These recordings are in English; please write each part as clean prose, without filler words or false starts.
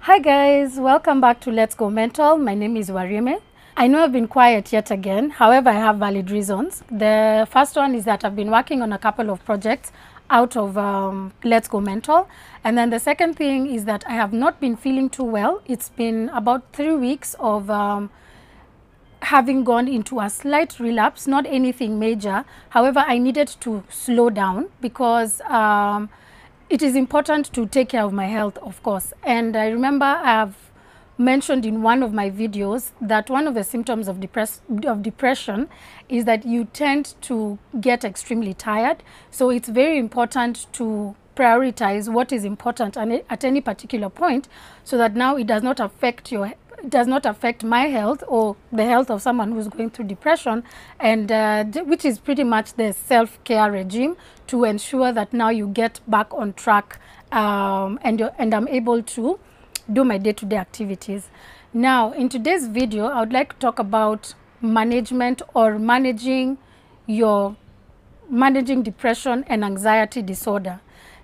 Hi guys, welcome back to Let's Go Mental. My name is Warime. I know I've been quiet yet again, however I have valid reasons. The first one is that I've been working on a couple of projects out of Let's Go Mental. And then the second thing is that I have not been feeling too well. It's been about 3 weeks of having gone into a slight relapse, not anything major. However, I needed to slow down because it is important to take care of my health, of course. And I remember I've mentioned in one of my videos that one of the symptoms of depression is that you tend to get extremely tired. So it's very important to prioritize what is important at any particular point, so that now it does not affect my health or the health of someone who's going through depression, and which is pretty much the self-care regime to ensure that now you get back on track and I'm able to do my day-to-day activities. Now, in today's video, I would like to talk about management or managing depression and anxiety disorder.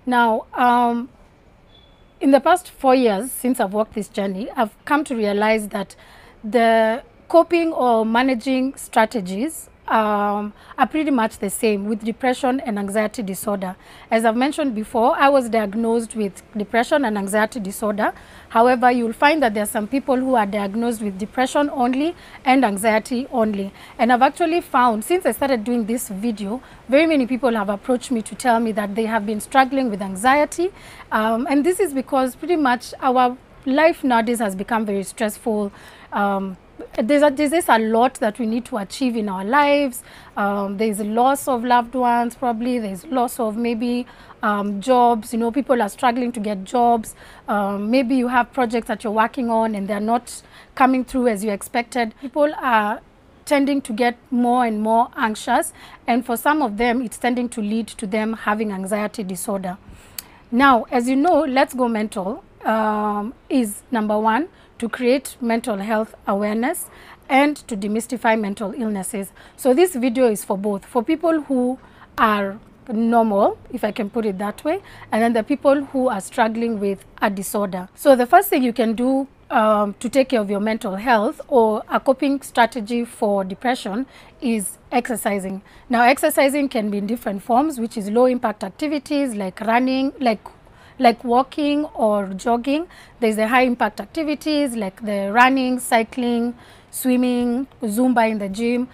Now, in the past 4 years since I've walked this journey, I've come to realize that the coping or managing strategies are pretty much the same with depression and anxiety disorder. As I've mentioned before, I was diagnosed with depression and anxiety disorder. However, you'll find that there are some people who are diagnosed with depression only and anxiety only. And I've actually found, since I started doing this video, very many people have approached me to tell me that they have been struggling with anxiety. And this is because pretty much our life nowadays has become very stressful. There's a lot that we need to achieve in our lives. There's a loss of loved ones, probably. There's loss of maybe jobs. You know, people are struggling to get jobs. Maybe you have projects that you're working on and they're not coming through as you expected. People are tending to get more and more anxious, and for some of them, it's tending to lead to them having anxiety disorder. Now, as you know, Let's Go Mental is number one, to create mental health awareness and to demystify mental illnesses. So this video is for both, for people who are normal, if I can put it that way, and then the people who are struggling with a disorder. So the first thing you can do to take care of your mental health, or a coping strategy for depression, is exercising. Now, exercising can be in different forms, which is low impact activities like running, like walking or jogging. There's the high impact activities like the running, cycling, swimming, Zumba in the gym.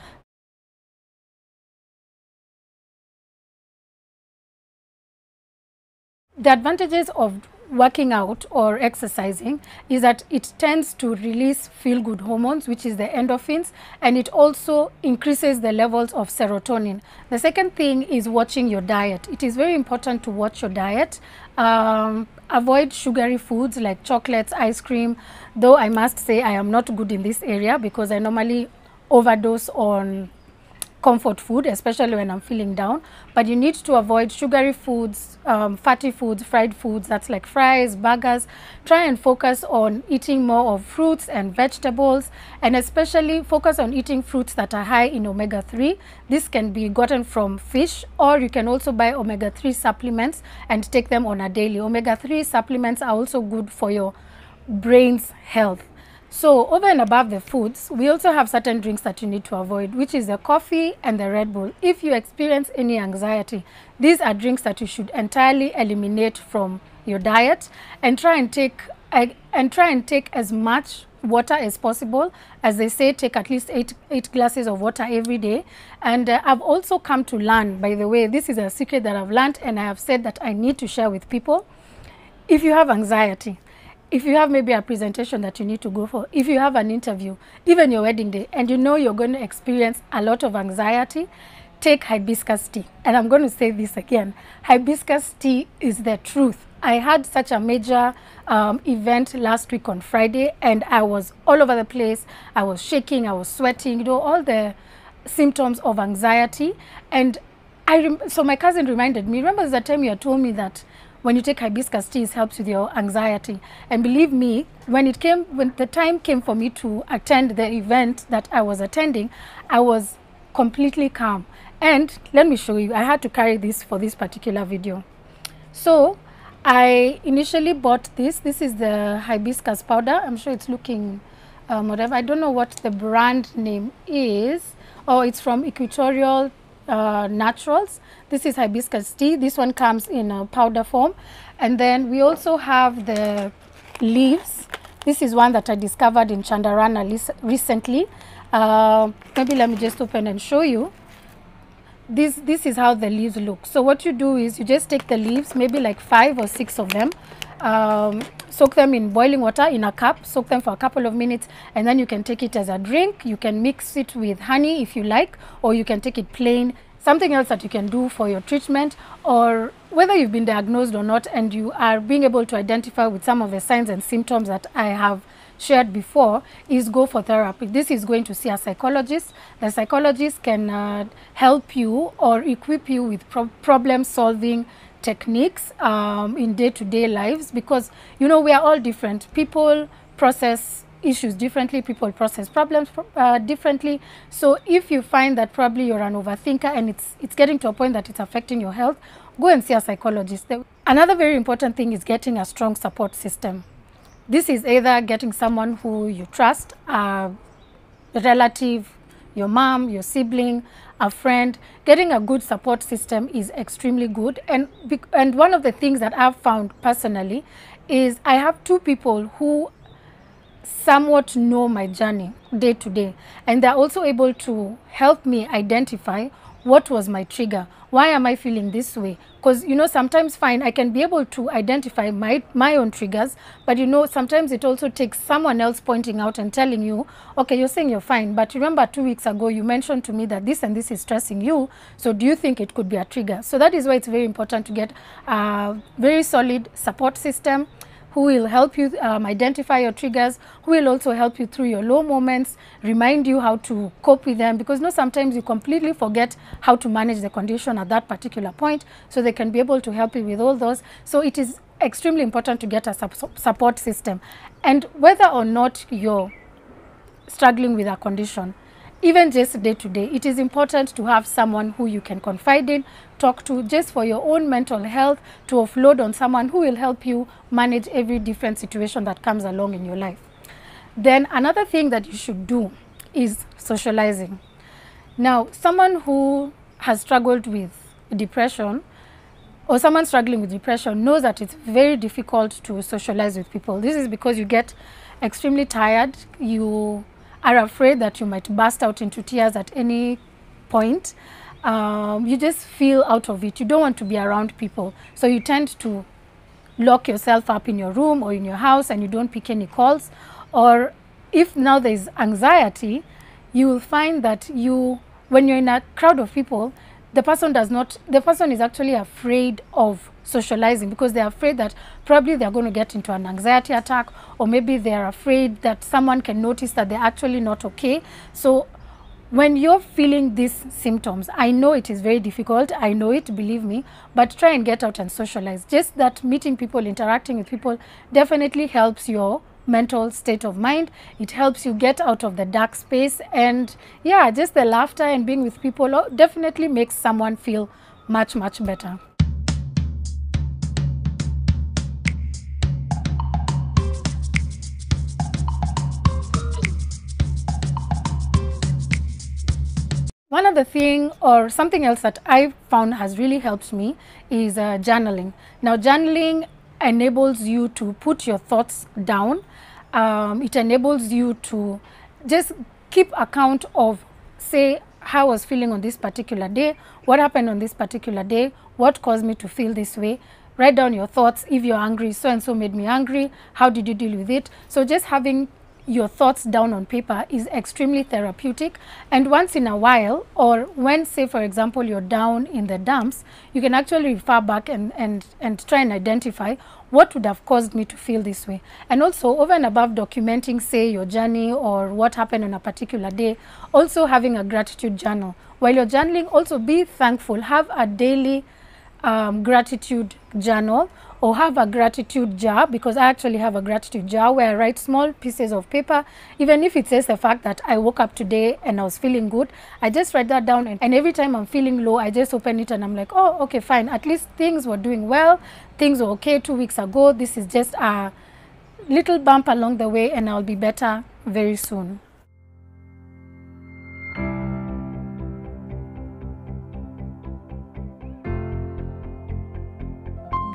The advantages of working out or exercising is that it tends to release feel-good hormones, which is the endorphins, and it also increases the levels of serotonin. The second thing is watching your diet. It is very important to watch your diet. Avoid sugary foods like chocolates, ice cream, though I must say I am not good in this area because I normally overdose on comfort food, especially when I'm feeling down. But you need to avoid sugary foods, fatty foods, fried foods, that's like fries, burgers. Try and focus on eating more of fruits and vegetables, and especially focus on eating fruits that are high in omega-3. This can be gotten from fish, or you can also buy omega-3 supplements and take them on a daily. Omega-3 supplements are also good for your brain's health. So over and above the foods, we also have certain drinks that you need to avoid, which is the coffee and the Red Bull. If you experience any anxiety, these are drinks that you should entirely eliminate from your diet, and try and take as much water as possible. As they say, take at least eight glasses of water every day. And I've also come to learn, by the way, this is a secret that I've learned and I have said that I need to share with people. If you have anxiety, if you have maybe a presentation that you need to go for, if you have an interview, even your wedding day, and you know you're going to experience a lot of anxiety, take hibiscus tea. And I'm going to say this again, hibiscus tea is the truth. I had such a major event last week on Friday, and I was all over the place. I was shaking, I was sweating, you know, all the symptoms of anxiety. And so my cousin reminded me, remember the time you had told me that when you take hibiscus tea, it helps with your anxiety. And believe me, when the time came for me to attend the event that I was attending, I was completely calm. And let me show you, I had to carry this for this particular video. So I initially bought this. This is the hibiscus powder. I'm sure it's looking whatever. I don't know what the brand name is. Oh, it's from Equatorial Naturals. This is hibiscus tea. This one comes in a powder form. And then we also have the leaves. This is one that I discovered in Chandarana recently. Maybe let me just open and show you. This is how the leaves look. So what you do is you just take the leaves, maybe like 5 or 6 of them, soak them in boiling water in a cup, soak them for a couple of minutes, and then you can take it as a drink. You can mix it with honey if you like, or you can take it plain. Something else that you can do for your treatment, or whether you've been diagnosed or not and you are being able to identify with some of the signs and symptoms that I have shared before, is go for therapy. This is going to see a psychologist. The psychologist can help you or equip you with problem solving techniques in day-to-day lives, because you know we are all different. People process issues differently, people process problems differently. So if you find that probably you're an overthinker and it's getting to a point that it's affecting your health, go and see a psychologist. Another very important thing is getting a strong support system. This is either getting someone who you trust, a relative, your mom, your sibling, a friend. Getting a good support system is extremely good. And one of the things that I've found personally is I have 2 people who somewhat know my journey day to day, and they're also able to help me identify what was my trigger. Why am I feeling this way? Because, you know, sometimes fine, I can be able to identify my own triggers, but, you know, sometimes it also takes someone else pointing out and telling you, okay, you're saying you're fine, but remember 2 weeks ago you mentioned to me that this and this is stressing you, so do you think it could be a trigger? So that is why it's very important to get a very solid support system who will help you identify your triggers, who will also help you through your low moments, remind you how to cope with them, because, you know, sometimes you completely forget how to manage the condition at that particular point, so they can be able to help you with all those. So it is extremely important to get a support system. And whether or not you're struggling with a condition, even just day to day, it is important to have someone who you can confide in, talk to, just for your own mental health, to offload on someone who will help you manage every different situation that comes along in your life. Then another thing that you should do is socializing. Now, someone who has struggled with depression, or someone struggling with depression, knows that it's very difficult to socialize with people. This is because you get extremely tired, you are afraid that you might burst out into tears at any point. You just feel out of it. You don't want to be around people. So you tend to lock yourself up in your room or in your house and you don't pick any calls. Or if now there's anxiety, you will find that when you're in a crowd of people, the person is actually afraid of socializing, because they're afraid that probably they're going to get into an anxiety attack, or maybe they're afraid that someone can notice that they're actually not okay. So when you're feeling these symptoms, I know it is very difficult, I know it, believe me, but try and get out and socialize. Just that meeting people, interacting with people definitely helps your mental state of mind. It helps you get out of the dark space, and yeah, just the laughter and being with people definitely makes someone feel much, much better. One other thing, or something else that I found has really helped me, is journaling. Now, journaling enables you to put your thoughts down. It enables you to just keep account of, say, how I was feeling on this particular day, what happened on this particular day, what caused me to feel this way. Write down your thoughts. If you're angry, so and so made me angry, how did you deal with it? So just having your thoughts down on paper is extremely therapeutic. And once in a while, or when, say, for example, you're down in the dumps, you can actually refer back and try and identify what would have caused me to feel this way. And also, over and above documenting, say, your journey or what happened on a particular day, also having a gratitude journal. While you're journaling, also be thankful. Have a daily gratitude journal or have a gratitude jar, because I actually have a gratitude jar where I write small pieces of paper. Even if it says the fact that I woke up today and I was feeling good, I just write that down, and every time I'm feeling low, I just open it and I'm like, oh, okay, fine. At least things were doing well. Things were okay 2 weeks ago. This is just a little bump along the way, and I'll be better very soon.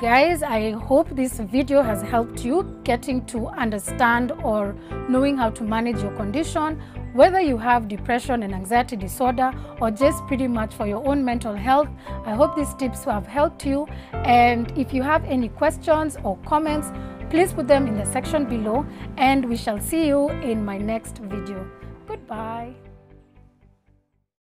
Guys, I hope this video has helped you getting to understand or knowing how to manage your condition, whether you have depression and anxiety disorder or just pretty much for your own mental health. I hope these tips have helped you, and if you have any questions or comments, please put them in the section below, and we shall see you in my next video. Goodbye.